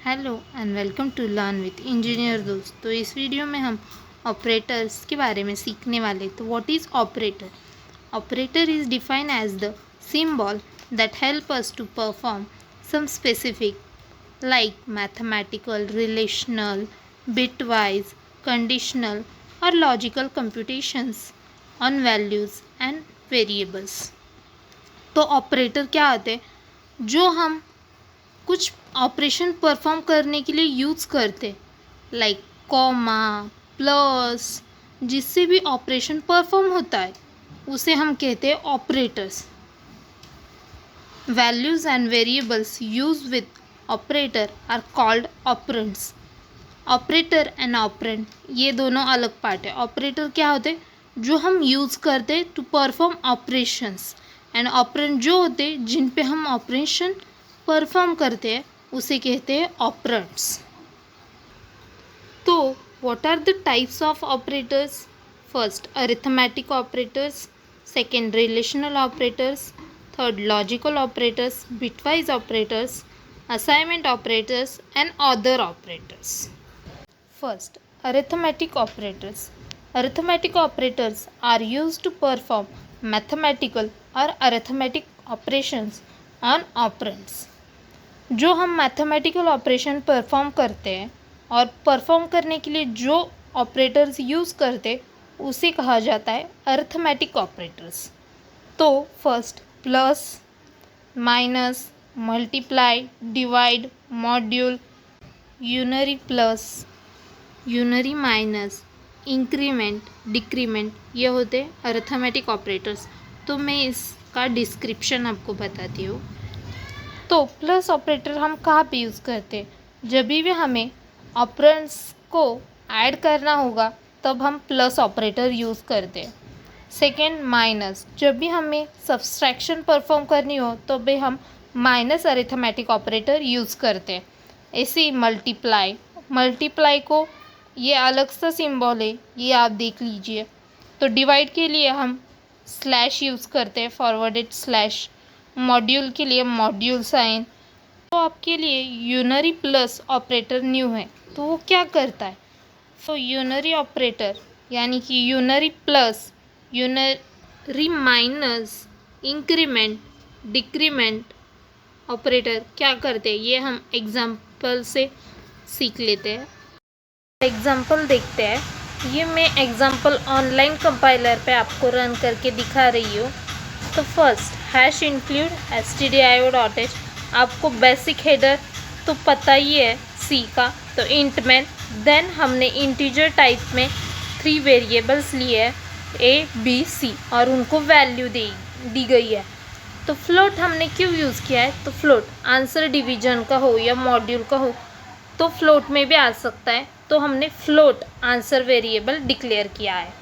Hello and welcome to learn with engineer दोस्त। तो इस वीडियो में हम ऑपरेटर्स के बारे में सीखने वाले। तो what is operator? Operator is defined as the symbol that help us to perform some specific like mathematical, relational, bitwise, conditional और logical computations on values and variables. तो ऑपरेटर क्या होते हैं? जो हम कुछ ऑपरेशन परफॉर्म करने के लिए यूज़ करते, लाइक कॉमा, प्लस, जिससे भी ऑपरेशन परफॉर्म होता है उसे हम कहते हैं operators. Values and variables use with operator are called operands. Operator and operand ये दोनों अलग पार्ट है। ऑपरेटर क्या होते? जो हम यूज़ करते to perform operations, and operand जो होते जिन पे हम ऑपरेशन परफॉर्म करते हैं उसे कहते हैं ऑपरेंड्स। तो what are the types of operators? First arithmetic operators, second relational operators, third logical operators, bitwise operators, assignment operators and other operators. First arithmetic operators. Arithmetic operators are used to perform mathematical or arithmetic operations on operands. जो हम mathematical operation perform करते हैं और perform करने के लिए जो operators use करते उसे कहा जाता है अरिथमेटिक ऑपरेटर्स। तो first plus, minus, multiply, divide, module, unary plus, unary minus, increment, decrement, ये होते हैं अरिथमेटिक ऑपरेटर्स। तो मैं इसका डिस्क्रिप्शन आपको बताती हूँ। तो प्लस ऑपरेटर हम कहाँ पे यूज़ करते हैं? जब भी हमें ऑपरेंड्स को ऐड करना होगा तब हम प्लस ऑपरेटर यूज़ करते हैं। सेकेंड माइनस, जब भी हमें सब्सट्रैक्शन परफॉर्म करनी हो तो भी हम माइनस अरिथमेटिक ऑपरेटर यूज़ करते हैं। ऐसे मल्टीप्लाई, मल्टीप्लाई को ये अलग सा सिंबल है, ये आप देख लीजिए। तो डिवाइड के लिए हम स्लैश यूज़ करते हैं, फॉरवर्डेड स्लैश। मॉड्यूल के लिए मॉड्यूल साइन। तो आपके लिए यूनरी प्लस ऑपरेटर न्यू है, तो वो क्या करता है? तो यूनरी ऑपरेटर यानी कि unary plus, unary minus, increment, decrement operator क्या करते हैं ये हम एग्जाम्पल से सीख लेते हैं। एग्जाम्पल देखते हैं। ये मैं एग्जाम्पल ऑनलाइन कंपाइलर पे आपको रन करके दिखा रही हूँ। तो फर्स्ट हैश इंक्लूड stdio.h, आपको बेसिक हेडर तो पता ही है सी का, तो इंट में। देन हमने इंटीजर टाइप में 3 वेरिएबल्स लिए हैं ए, बी, सी, और उनको वैल्यू दी गई है। तो फ्लोट हमने क्यों यूज़ किया है? तो फ्लोट आंसर डिवीजन का हो या मॉड्यूल का हो तो फ्लोट में भी आ सकता है, तो हमने फ्लोट आंसर वेरिएबल डिक्लेयर किया है।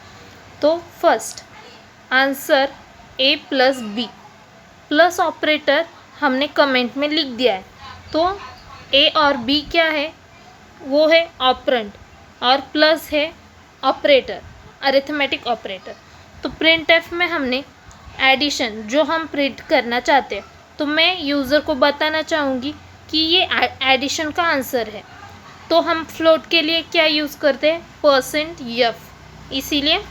तो first answer A plus B, plus operator हमने कमेंट में लिख दिया है। तो ए और बी क्या है? वो है ऑपरेंड, और प्लस है ऑपरेटर, अरिथमेटिक ऑपरेटर। तो प्रिंट एफ में हमने एडिशन जो हम प्रिंट करना चाहते हैं, तो मैं यूज़र को बताना चाहूँगी कि ये एडिशन का आंसर है। तो हम फ्लोट के लिए क्या यूज़ करते हैं? %f, इसीलिए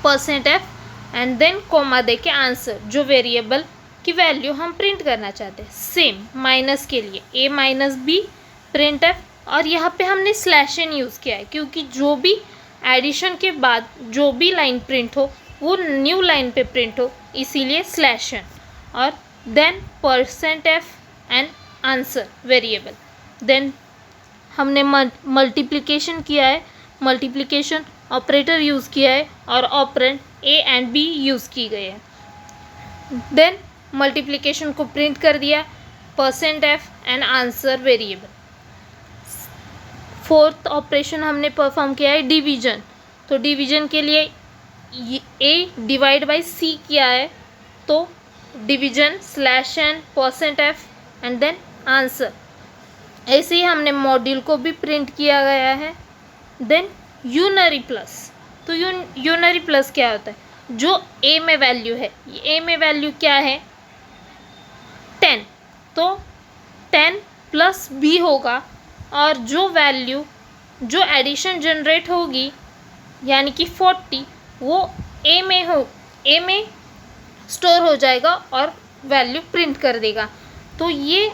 %f एंड देन कोमा दे के आंसर, जो वेरिएबल की वैल्यू हम प्रिंट करना चाहते हैं। सेम माइनस के लिए a minus B print F, और यहाँ पे हमने स्लैश एन यूज़ किया है क्योंकि जो भी एडिशन के बाद जो भी लाइन प्रिंट हो वो न्यू लाइन पे प्रिंट हो, इसीलिए स्लैश एन, और then %f and answer variable. Then हमने मल्टीप्लिकेशन किया है, मल्टीप्लिकेशन ऑपरेटर यूज़ किया है और operand A and B use की गई है। देन मल्टीप्लिकेशन को प्रिंट कर दिया, %f and answer variable. Fourth operation हमने परफॉर्म किया है डिवीजन। तो डिवीजन के लिए ए डिवाइड बाई सी किया है, तो division slash N %f and then answer. ऐसे ही हमने मॉड्यूल को भी प्रिंट किया गया है। देन यूनरी प्लस, तो यूनरी प्लस क्या होता है? जो ए में वैल्यू है, ए में वैल्यू क्या है? 10, तो 10 प्लस बी होगा और जो एडिशन जनरेट होगी यानी कि 40 वो ए में स्टोर हो जाएगा और वैल्यू प्रिंट कर देगा। तो ये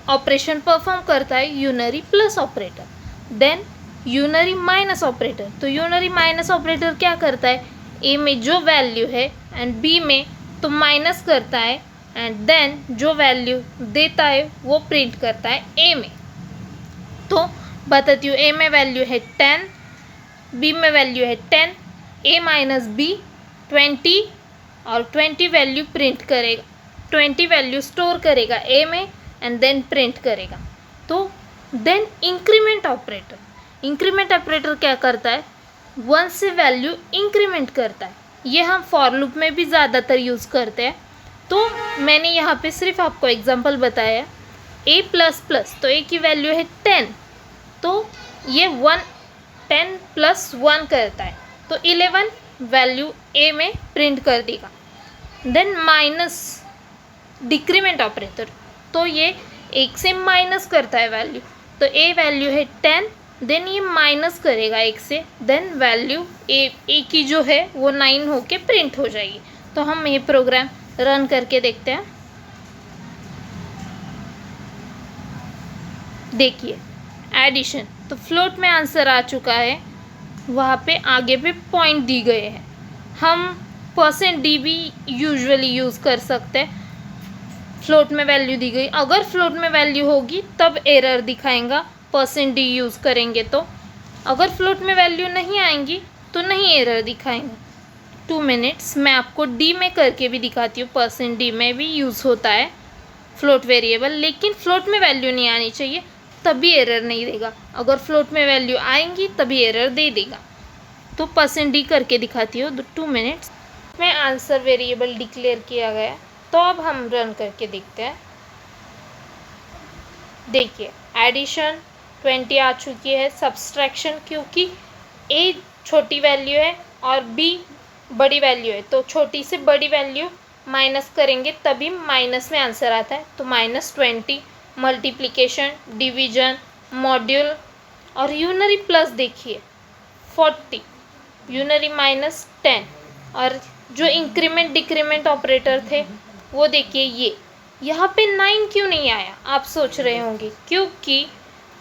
ऑपरेशन परफॉर्म करता है unary plus operator. Then unary minus operator, तो यूनरी माइनस ऑपरेटर क्या करता है, ए में जो वैल्यू है एंड बी में तो माइनस करता है एंड देन जो वैल्यू देता है वो प्रिंट करता है ए में। तो बताती हूँ, ए में वैल्यू है 10, बी में वैल्यू है 10, ए माइनस बी 20 और 20 वैल्यू प्रिंट करेगा, 20 वैल्यू स्टोर करेगा ए में एंड देन प्रिंट करेगा। तो देन इंक्रीमेंट ऑपरेटर क्या करता है, 1 से वैल्यू इंक्रीमेंट करता है। ये हम फॉर लूप में भी ज़्यादातर यूज़ करते हैं। तो मैंने यहाँ पे सिर्फ आपको एग्जांपल बताया। ए प्लस प्लस, तो ए की वैल्यू है 10, तो ये 10 + 1 करता है, तो 11 वैल्यू ए में प्रिंट कर देगा। देन माइनस डिक्रीमेंट ऑपरेटर, तो ये 1 से माइनस करता है वैल्यू, तो ए वैल्यू है 10, देन ये माइनस करेगा 1 से, देन वैल्यू ए की जो है वो 9 होके प्रिंट हो जाएगी। तो हम ये प्रोग्राम रन करके देखते हैं। देखिए एडिशन, तो फ्लोट में आंसर आ चुका है, वहाँ पे आगे पे पॉइंट दी गए हैं। हम %d भी यूजुअली यूज़ कर सकते हैं। फ्लोट में वैल्यू दी गई, अगर फ्लोट में वैल्यू होगी तब एरर दिखाएगा, %d यूज़ करेंगे तो। अगर फ्लोट में वैल्यू नहीं आएंगी तो नहीं एरर दिखाएंगे। 2 मिनट्स, मैं आपको डी में करके भी दिखाती हूँ। %d में भी यूज़ होता है फ्लोट वेरिएबल, लेकिन फ्लोट में वैल्यू नहीं आनी चाहिए, तभी एरर नहीं देगा। अगर फ्लोट में वैल्यू आएंगी तभी एरर दे देगा। तो %d करके दिखाती हूँ 2 मिनट्स में आंसर वेरिएबल डिक्लेयर किया गया। तो अब हम रन करके देखते हैं। देखिए एडिशन 20 आ चुकी है, सब्सट्रैक्शन क्योंकि ए छोटी वैल्यू है और बी बड़ी वैल्यू है, तो छोटी से बड़ी वैल्यू माइनस करेंगे तभी माइनस में आंसर आता है। तो -20, मल्टीप्लिकेशन, डिवीजन, मॉड्यूल और यूनरी प्लस देखिए 40, यूनरी माइनस 10, और जो इंक्रीमेंट डिक्रीमेंट ऑपरेटर थे वो देखिए ये यहाँ पे 9 क्यों नहीं आया, आप सोच रहे होंगे, क्योंकि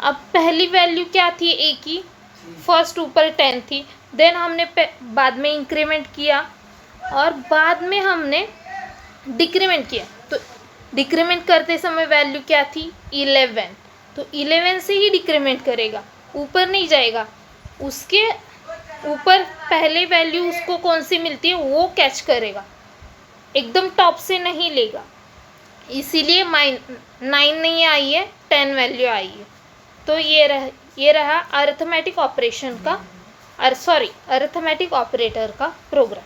अब पहली वैल्यू क्या थी ए की, फर्स्ट ऊपर 10 थी, देन हमने बाद में इंक्रीमेंट किया और बाद में हमने डिक्रीमेंट किया। तो डिक्रीमेंट करते समय वैल्यू क्या थी 11, तो 11 से ही डिक्रीमेंट करेगा, ऊपर नहीं जाएगा। उसके ऊपर पहले वैल्यू उसको कौन सी मिलती है वो कैच करेगा, एकदम टॉप से नहीं लेगा, इसीलिए 9 नहीं आई है, 10 वैल्यू आई है। तो ये रहा अरिथमेटिक ऑपरेटर का प्रोग्राम।